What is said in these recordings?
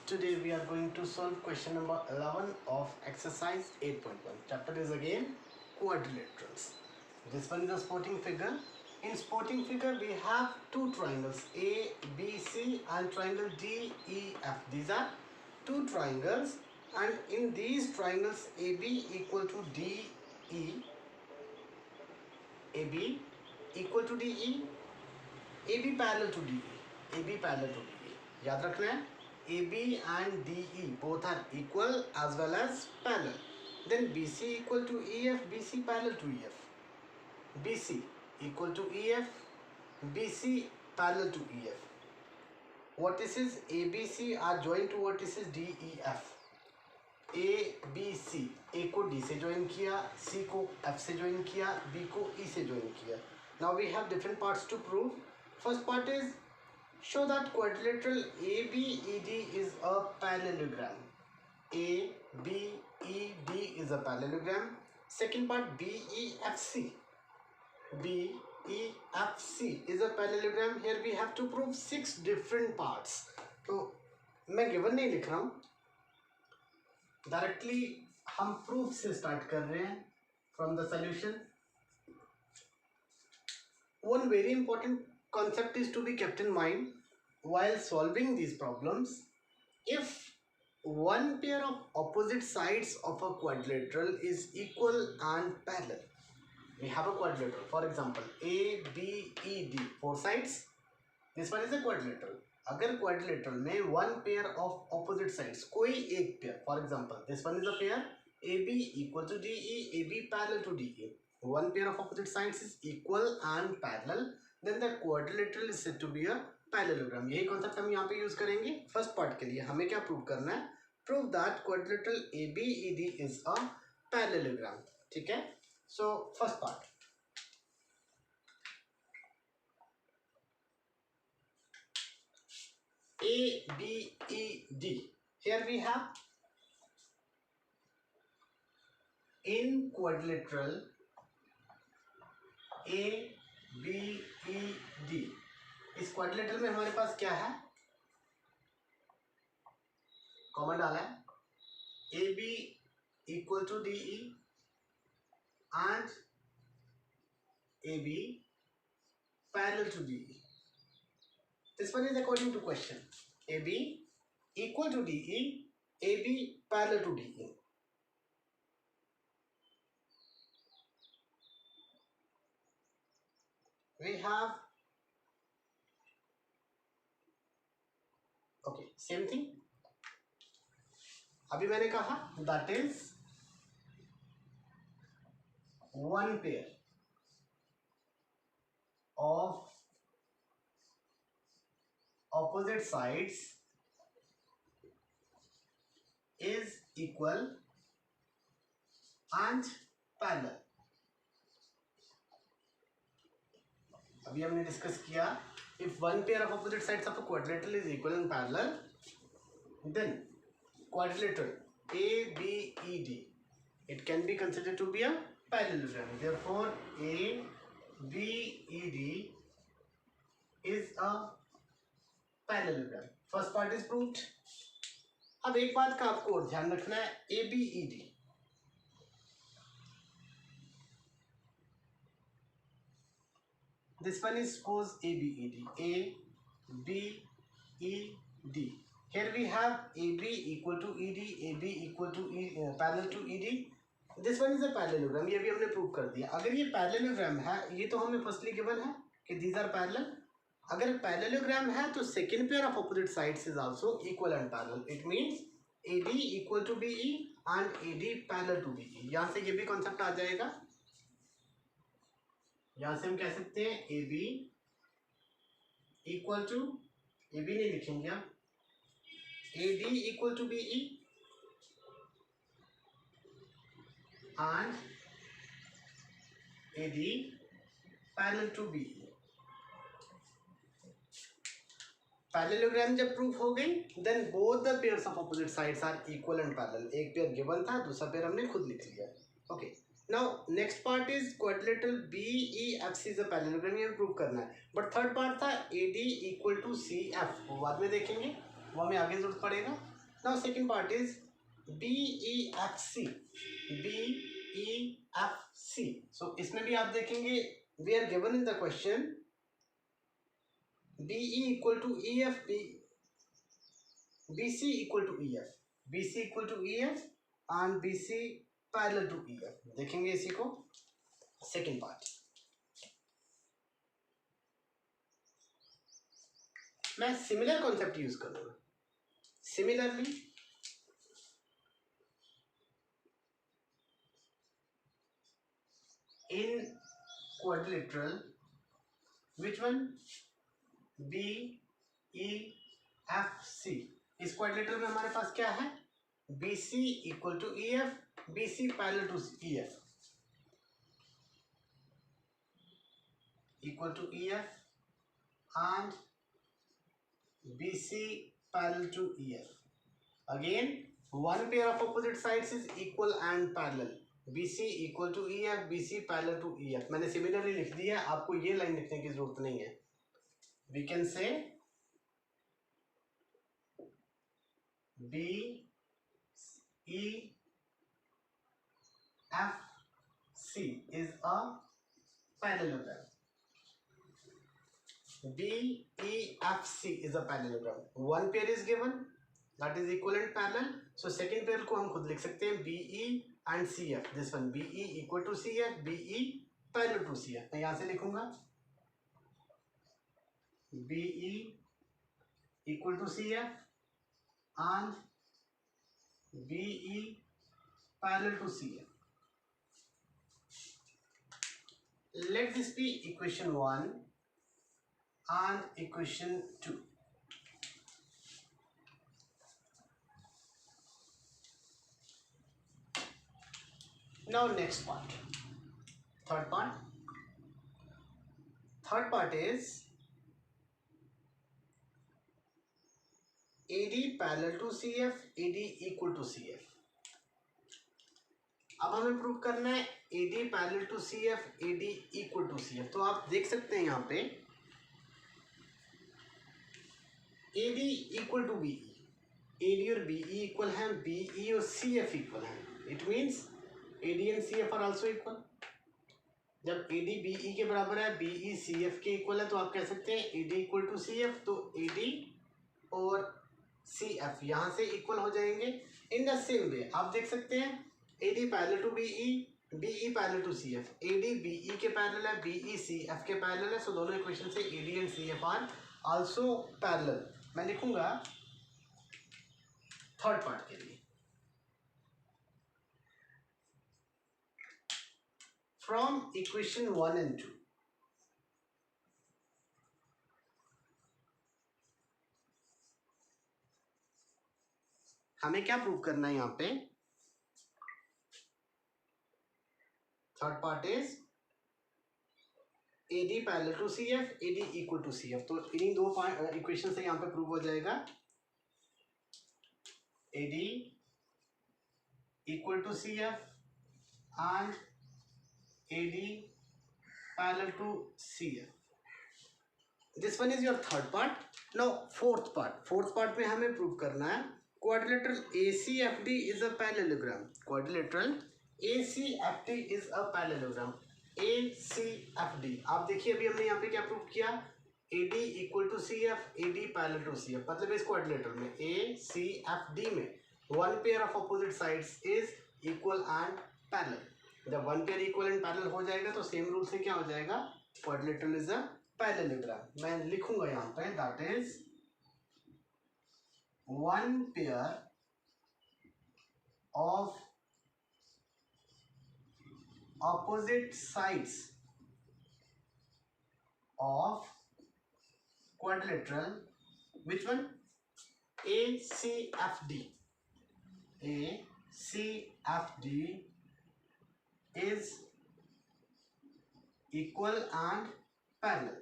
Today we are going to solve question number 11 of exercise 8.1. Chapter is again quadrilaterals. This one is a sporting figure. In sporting figure we have two triangles A, B, C and triangle D, E, F. These are two triangles, and in these triangles AB equal to DE, AB equal to DE, AB parallel to DE, AB parallel to DE. याद रखना है AB and DE both are equal as well as parallel. Then BC equal to EF, BC parallel to EF. BC equal to EF, BC parallel to EF. Vertices ABC are joined to vertices DEF. A B C, A को D से join किया, C को F से join किया, B को E से join किया. Now we have different parts to prove. First part is show that quadrilateral ABED is a parallelogram. ABED is a parallelogram. Second part BEFC. BEFC is a parallelogram. Here we have to prove 6 different parts. तो मैं given नहीं लिख रहा हूँ, directly हम proof से start कर रहे हैं from the solution. One very important concept is to be kept in mind while solving these problems. If one pair of opposite sides of a quadrilateral is equal and parallel, we have a quadrilateral. For example, ABED, 4 sides. This one is a quadrilateral. अगर quadrilateral में one pair of opposite sides, कोई एक pair, for example, this one is a pair AB equal to DE, AB parallel to DE. One pair of opposite sides is equal and parallel, then the quadrilateral is said to be a parallelogram. यही concept हम यहाँ पे use करेंगे. First part के लिए हमें क्या prove करना है? Prove that quadrilateral ABED is a parallelogram. ठीक है? So first part. ABED. Here we have in quadrilateral ABED. इस क्वाड्रिलेटरल में हमारे पास क्या है? कॉमन डाला है AB equal to DE and AB parallel to DE. This one is according to question. AB equal to DE, AB parallel to DE. We have, okay, same thing. अभी मैंने कहा that is one pair of opposite sides is equal and parallel. अभी हमने discuss किया if one pair of opposite sides of a quadrilateral is equal and parallel, then quadrilateral ABED, it can be considered to be a parallelogram. Therefore ABED is a parallelogram. First part is proved. अब एक बात का आपको और ध्यान रखना है, ABED this one is suppose ABED. ABED. Here we have AB equal to ED, AB equal to parallel to ED. This one is a parallelogram. ये भी हमने प्रूव कर दिया. अगर ये parallelogram है, ये तो हमें फर्स्टली गिवन है कि these are parallel. अगर parallelogram है तो second pair of opposite sides is also equal and parallel. It means AD equal to BE and AD parallel to BE. यहाँ से ये भी concept आ जाएगा. यहाँ से हम कह सकते हैं AB equal to, AB नहीं लिखेंगे हम, AD equal to BE and AD parallel to BE. Parallelogram जब प्रूफ हो गई, then both the pairs of opposite sides are equal and parallel. एक पेयर गिवन था, दूसरा पेयर हमने खुद लिख लिया. Okay, now next part is quadrilateral BEFC is a parallelogram. ये प्रूव करना है. बट थर्ड पार्ट था AD इक्वल टू CF, वो बाद में देखेंगे, वो हमें आगे जरूरत पड़ेगा. Now second part is BEFC. BEFC. So इसमें भी आप देखेंगे we are given in the question BE equal to EF, BC equal to EF, BC equal to EF and BC parallel to EF. देखेंगे इसी को. Second part. मैं similar concept use करूंगा. Similarly in quadrilateral, which one? BEFC. इस quadrilateral में हमारे पास क्या है? BC equal to EF, BC parallel to EF, equal to EF and BC parallel to EF. Again, one pair of opposite sides is equal and parallel. BC equal to EF, BC parallel to EF. मैंने similarly लिख दिया, आपको ये line लिखने की जरूरत नहीं है. We can say BEFC is a parallelogram. BEFC is a parallelogram. One pair is given, that is equal and parallel. So second pair को हम खुद लिख सकते हैं BE and CF. This one BE equal to CF, BE parallel to CF. मैं यहाँ से लिखूंगा BE equal to CF and BE parallel to CF. Let this be equation 1 and equation 2. Now next part, third part is AD parallel to CF, AD equal to CF. अब हमें prove करना है AD parallel to CF, AD equal to CF. तो आप देख सकते हैं यहाँ पे AD equal to BE, AD और BE इक्वल हैं, BE और CF इक्वल हैं. It means AD and CF are also equal. जब AD BE के बराबर है, BE CF के इक्वल है, तो आप कह सकते हैं AD equal to CF. तो AD और CF यहाँ से इक्वल हो जाएंगे. इन द सेम वे आप देख सकते हैं AD parallel to BE, BE parallel to CF. AD BE के पैरेलल है, BE CF के पैरेलल है. सो दोनों इक्वेशन से AD and CF are also parallel. मैं लिखूंगा थर्ड पार्ट के लिए फ्रॉम इक्वेशन 1 and 2. हमें क्या प्रूव करना है यहाँ पे? Third part is AD parallel to CF, AD equal to CF. तो इन्हीं दो इक्वेशन से यहाँ पे प्रूव हो जाएगा AD equal to CF and AD parallel to CF. This one is your third part. Now fourth part में हमें प्रूव करना है quadrilateral ACFD is a parallelogram. Quadrilateral ACFD is a parallelogram. ACFD आप देखिए अभी हमने यहाँ पे क्या प्रूव किया? AD equal to CF, AD parallel to CF. मतलब इस क्वाड्रिलेटरल में ACFD में one pair of opposite sides is equal and parallel. जब one pair equal and parallel हो जाएगा तो सेम रूल से क्या हो जाएगा? Quadrilateral is a parallelogram. मैं लिखूंगा यहाँ पे that is one pair of opposite sides of quadrilateral, which one? ACFD. ACFD is equal and parallel.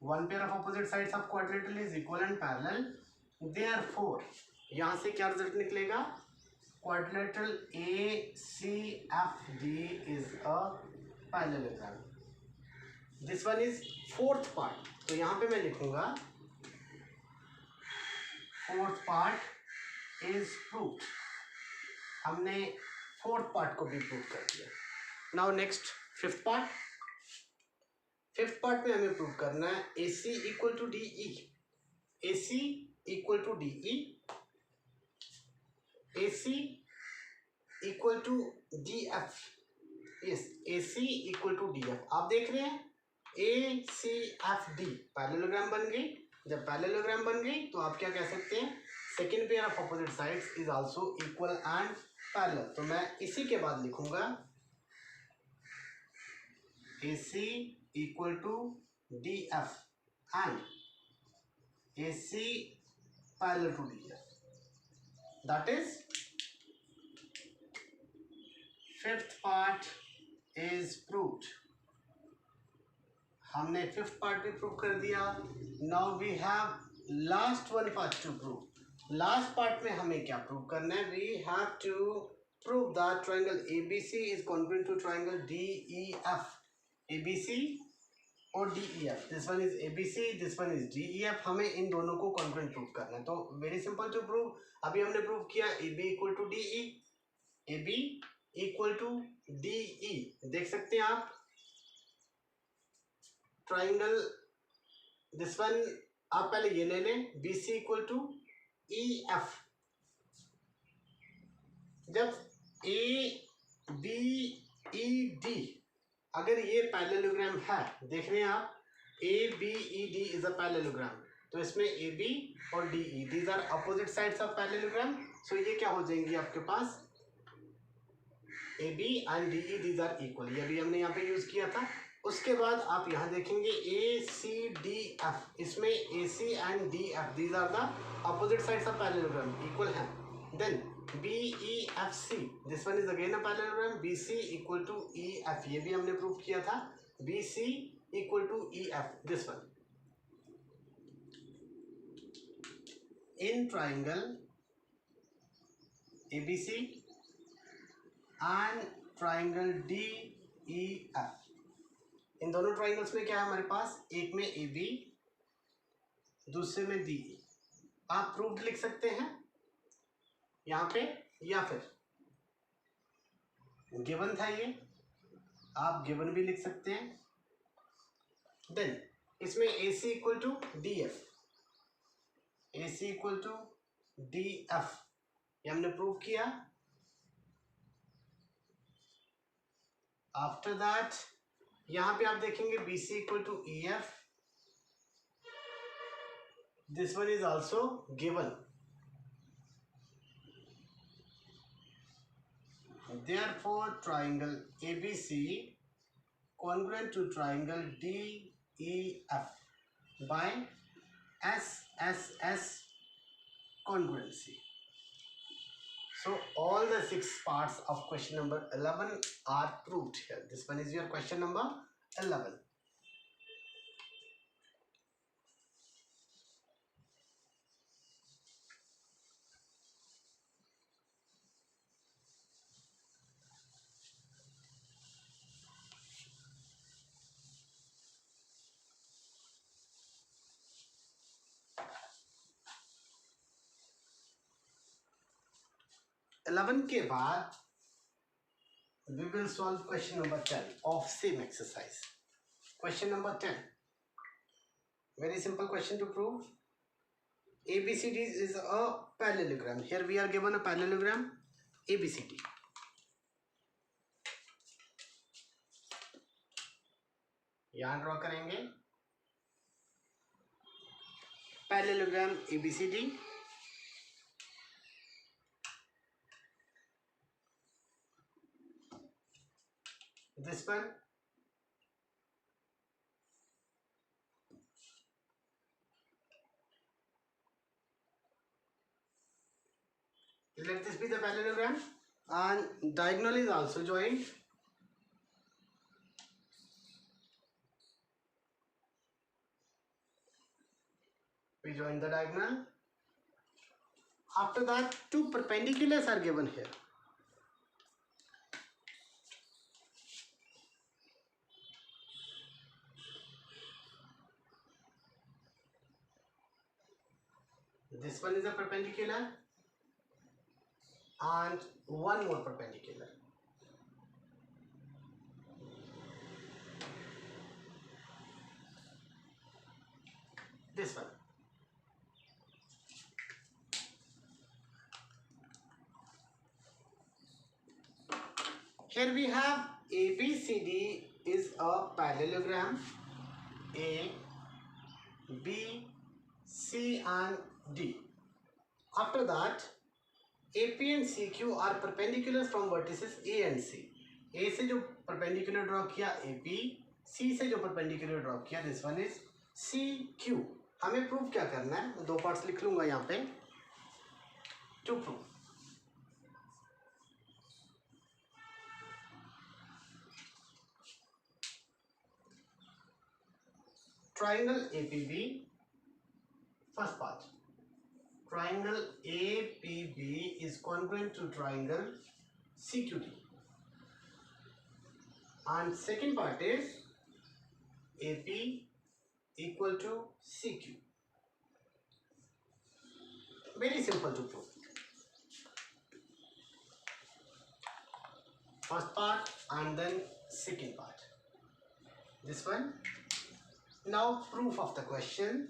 One pair of opposite sides of quadrilateral is equal and parallel. Therefore, यहाँ से क्या result निकलेगा? Quadrilateral ACFD is a parallelogram. This one is fourth part. तो यहाँ पे मैं लिखूंगा fourth part is proved. हमने फोर्थ पार्ट को भी प्रूव कर दिया। Now next fifth part. Fifth part में हमें प्रूव करना है A C equal to D E, A C equal to D E, A C equal to D F. Yes, A C equal to D F. आप देख रहे हैं A C F D parallelogram बन गई। जब parallelogram बन गई तो आप क्या कह सकते हैं, second pair of opposite sides is also equal and parallel. तो मैं इसी के बाद लिखूंगा A C equal to D F and A C parallel to D F. That is fifth part is proved. हमने फिफ्थ पार्ट भी prove कर दिया। Now we have last one part to prove. Last part में हमें क्या prove करना है, we have to prove that triangle ABC is congruent to triangle DEF। ABC और DEF, this one is ABC, this one is DEF। हमें इन दोनों को congruent prove करना है। तो वेरी सिंपल टू प्रूव। अभी हमने प्रूव किया AB equal to DE, AB equal to DE। देख सकते हैं आप ट्राइंगल, दिस वन आप पहले ये ले लें, BC इक्वल टू EF। जब ABED अगर ये पैरेललोग्राम है, देख रहे हैं आप ABED इज अ पैरेललोग्राम, तो इसमें AB और DE these are opposite sides of parallelogram. So ये क्या हो जाएंगी आपके पास, AB and DE these are equal. ये भी हमने यहाँ पे यूज किया था। उसके बाद आप यहाँ देखेंगे ACDF, इसमें AC and DF these are the opposite sides of parallelogram, equal हैं। Then BEFC, this one is again a parallelogram, BC equal to EF। ये भी हमने प्रूव किया था, BC equal to EF, this one. In triangle ABC and triangle DEF, इन दोनों triangles में क्या है हमारे पास, एक में AB, दूसरे में DE। आप प्रूव्ड लिख सकते हैं यहाँ पे, या फिर गिवन था ये, आप गिवन भी लिख सकते हैं। देन इसमें AC equal to DF, AC equal to DF, ये हमने प्रूव किया। आफ्टर दैट यहाँ पे आप देखेंगे BC equal to EF, this one is also given. Therefore, triangle ABC congruent to triangle DEF by SSS congruency. So all the 6 parts of question number 11 are proved here. This one is your question number 11. Eleven के बाद we will solve question number 10 of same exercise. Question number 10, very simple question to prove. ABCD is a parallelogram. Here we are given a parallelogram ABCD. यहाँ draw करेंगे parallelogram ABCD। This one, let this be the parallelogram, and diagonal is also joined. We join the diagonal. After that, two perpendiculars are given here. This one is a perpendicular and one more perpendicular. This one. Here we have ABCD is a parallelogram. A, B, C and D. After that, AP and CQ are perpendicular from vertices A and C. A से जो perpendicular draw किया AP, C से जो perpendicular draw किया this one is CQ. हमें prove क्या करना है? मैं दो parts लिख लूँगा यहाँ पे. To prove. Triangle APB, first part. Triangle APB is congruent to triangle CQD. And second part is AP equal to CQ. Very simple to prove. First part and then second part. This one. Now proof of the question.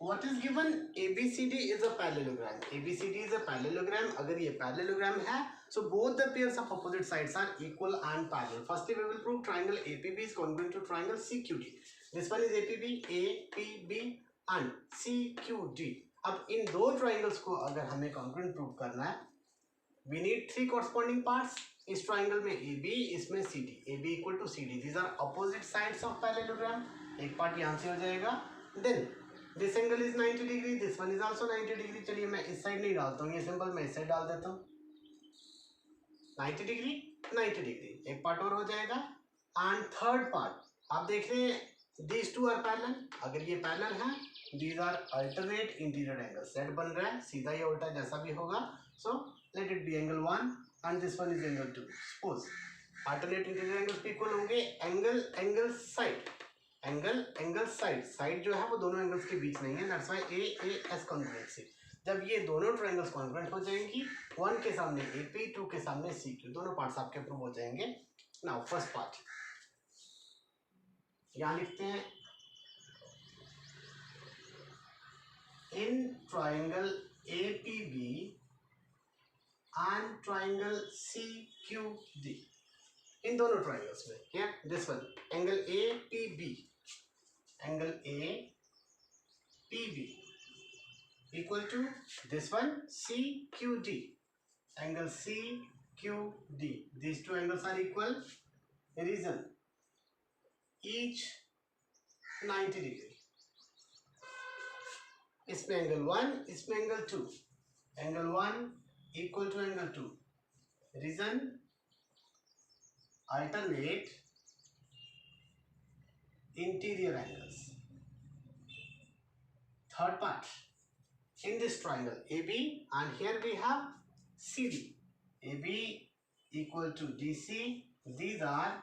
What is given? ABCD is a parallelogram. ABCD is a parallelogram. अगर ये parallelogram है, so both the pairs of opposite sides are equal and parallel. Firstly, we will prove triangle APB is congruent to triangle CQD. This one is APB and CQD. अब इन दो triangles को अगर हमें congruent prove करना है, we need three corresponding parts. इस triangle में AB, इसमें CD. AB equal to CD. These are opposite sides of parallelogram. एक part यहाँ से हो जाएगा. Then this angle is 90 degree. This one is also 90 degree. चलिए मैं इस side नहीं डालता हूँ, ये simple मैं इस side डाल देता हूँ. 90 degree, 90 degree. एक part और हो जाएगा. And third part, आप देख रहे हैं, these two are parallel. अगर ये parallel है, these are alternate interior angles. Z बन रहा है, सीधा या उल्टा जैसा भी होगा. So let it be angle 1 and this one is angle 2. Suppose alternate interior angles भी equal होंगे. Angle side जो है वो दोनों एंगल्स के बीच नहीं है. That's why AAS congruency. जब ये दोनों ट्रायंगल्स कॉन्ग्रुएंट हो जाएंगी, 1 के सामने AP, 2 के सामने CQ, दोनों पार्ट्स आपके प्रूव हो जाएंगे. नाउ फर्स्ट पार्ट यहाँ लिखते हैं. In triangle APB and triangle CQD, इन दोनों ट्रायंगल्स में, क्या this one angle APB, angle APB equal to this one CQD, angle CQD. These two angles are equal. Reason, each 90 degree. इसमें angle 1, इसमें angle 2. Angle 1 equal to angle 2. Reason, alternate interior angles. Third part, in this triangle AB and here we have CD. AB equal to DC. These are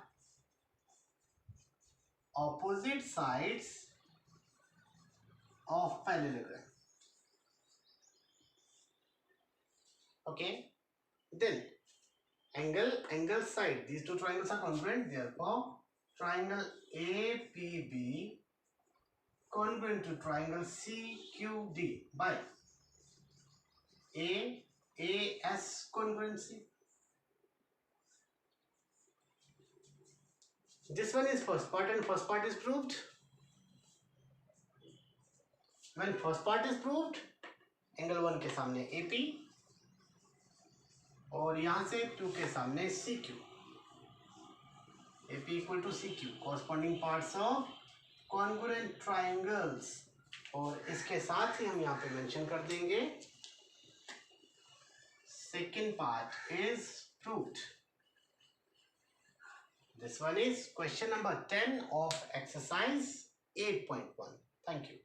opposite sides of parallelogram. Okay. Then angle side. These two triangles are congruent. Therefore, triangle APB congruent to triangle CQD by AAS congruency. This one is first part and first part is proved. When first part is proved, angle 1 के सामने AP और यहाँ से 2 के सामने CQ. AP equal to CQ, corresponding parts of congruent triangles. और इसके साथ ही हम यहाँ पे मेंशन कर देंगे, second part is proved. This one is question number 10 of exercise 8.1. Thank you.